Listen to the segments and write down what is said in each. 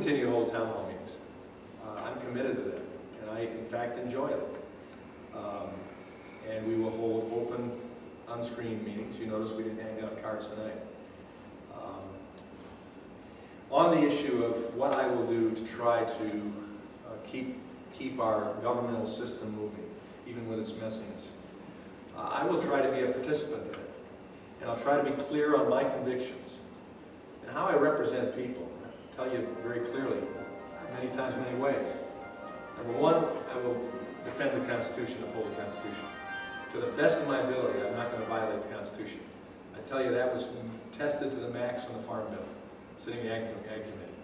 continue to hold town hall meetings. I'm committed to that, and I, in fact, enjoy it. And we will hold open, unscreened meetings. You notice we didn't hang out cards tonight. On the issue of what I will do to try to keep our governmental system moving, even with its messiness, I will try to be a participant in it, and I'll try to be clear on my convictions and how I represent people. I'll tell you very clearly, many times, many ways. Number one, I will defend the Constitution, uphold the Constitution. To the best of my ability, I'm not going to violate the Constitution. I tell you, that was tested to the max on the Farm Bill, sitting in the Ag Committee.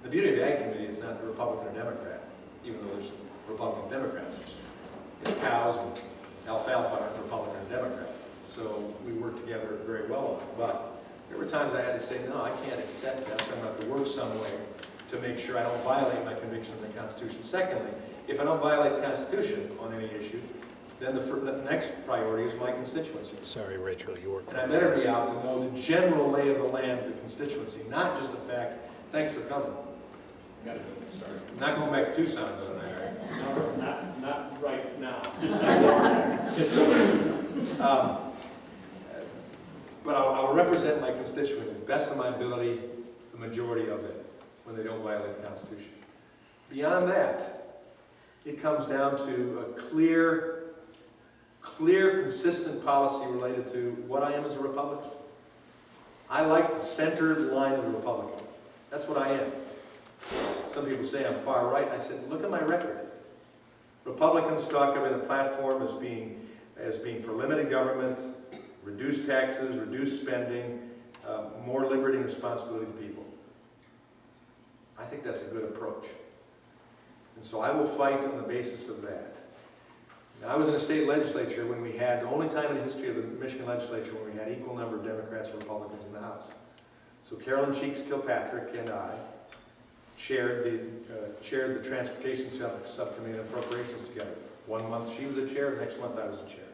The beauty of the Ag Committee is not Republican or Democrat, even though there's Republican and Democrats. Cows and alfalfa aren't Republican or Democrat. So we worked together very well on it. But there were times I had to say, no, I can't accept that, so I'm going to have to work some way to make sure I don't violate my conviction of the Constitution. Secondly, if I don't violate the Constitution on any issue, then the next priority is my constituency. Sorry, Rachel, you were. And I better be out to know the general lay of the land of the constituency, not just the fact, thanks for coming. Got it. Sorry. I'm not going back to Tucson, though, am I? No, not right now. But I'll represent my constituent to the best of my ability, the majority of it, when they don't violate the Constitution. Beyond that, it comes down to a clear, consistent policy related to what I am as a Republican. I like the center line of the Republican. That's what I am. Some people say I'm far right. I said, look at my record. Republicans talk of it, a platform as being for limited government, reduced taxes, reduced spending, more liberty and responsibility to people. I think that's a good approach. And so I will fight on the basis of that. Now, I was in a state legislature when we had, the only time in the history of the Michigan legislature when we had equal number of Democrats and Republicans in the House. So Carolyn Cheeks Kilpatrick and I chaired the Transportation Subcommittee and Appropriations together. 1 month she was a chair, next month I was a chair.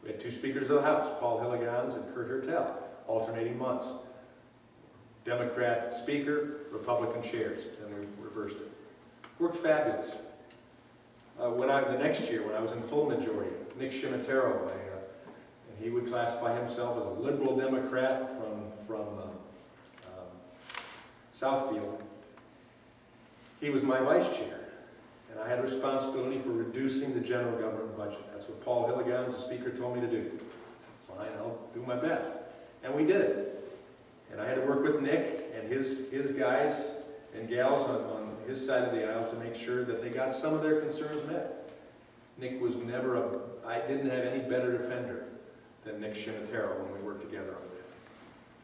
We had two speakers of the House, Paul Hilligans and Kurt Hertel, alternating months. Democrat speaker, Republican chairs, and we reversed it. Worked fabulous. The next year, when I was in full majority, Nick Cimitero, and he would classify himself as a liberal Democrat from Southfield. He was my vice chair, and I had responsibility for reducing the general government budget. That's what Paul Hilligans, the speaker, told me to do. I said, fine, I'll do my best. And we did it. And I had to work with Nick and his guys and gals on his side of the aisle to make sure that they got some of their concerns met. Nick was never I didn't have any better defender than Nick Cimitero when we worked together on that.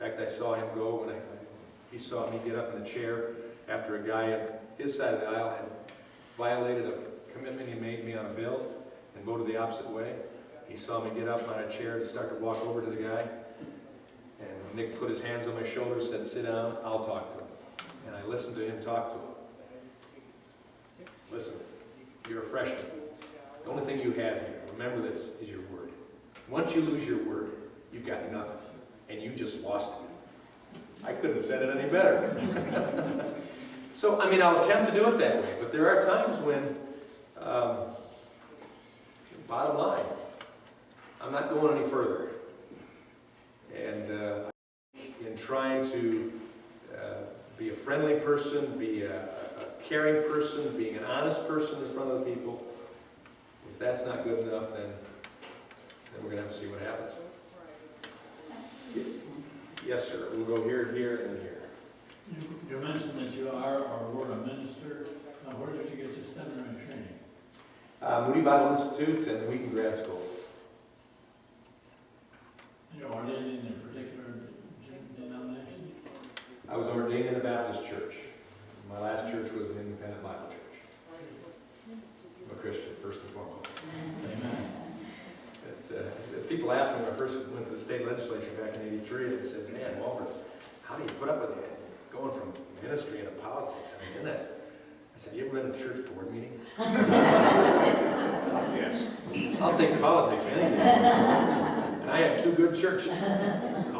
In fact, I saw him go when he saw me get up in a chair after a guy at his side of the aisle had violated a commitment he made me on a bill and voted the opposite way. He saw me get up on a chair and start to walk over to the guy. And Nick put his hands on my shoulders, said, sit down, I'll talk to him. And I listened to him talk to him. Listen, you're a freshman. The only thing you have here, remember this, is your word. Once you lose your word, you've got nothing. And you just lost it. I couldn't have said it any better. So, I mean, I'll attempt to do it that way. But there are times when, bottom line, I'm not going any further. And in trying to be a friendly person, be a caring person, being an honest person in front of the people, if that's not good enough, then we're going to have to see what happens. Yes, sir. We'll go here, here, and here. You mentioned that you are or were a minister. Where did you get your seminary training? Moody Bible Institute and Wheaton Grad School. You're ordained in a particular denomination? I was ordained in a Baptist church. My last church was an independent Bible church. I'm a Christian, first and foremost. Amen. People asked me when I first went to the state legislature back in '83, and they said, man, Walberg, how do you put up with that? Going from ministry into politics, I mean, isn't that? I said, you ever been to a church board meeting? Yes. I'll take politics any day. And I had two good churches. So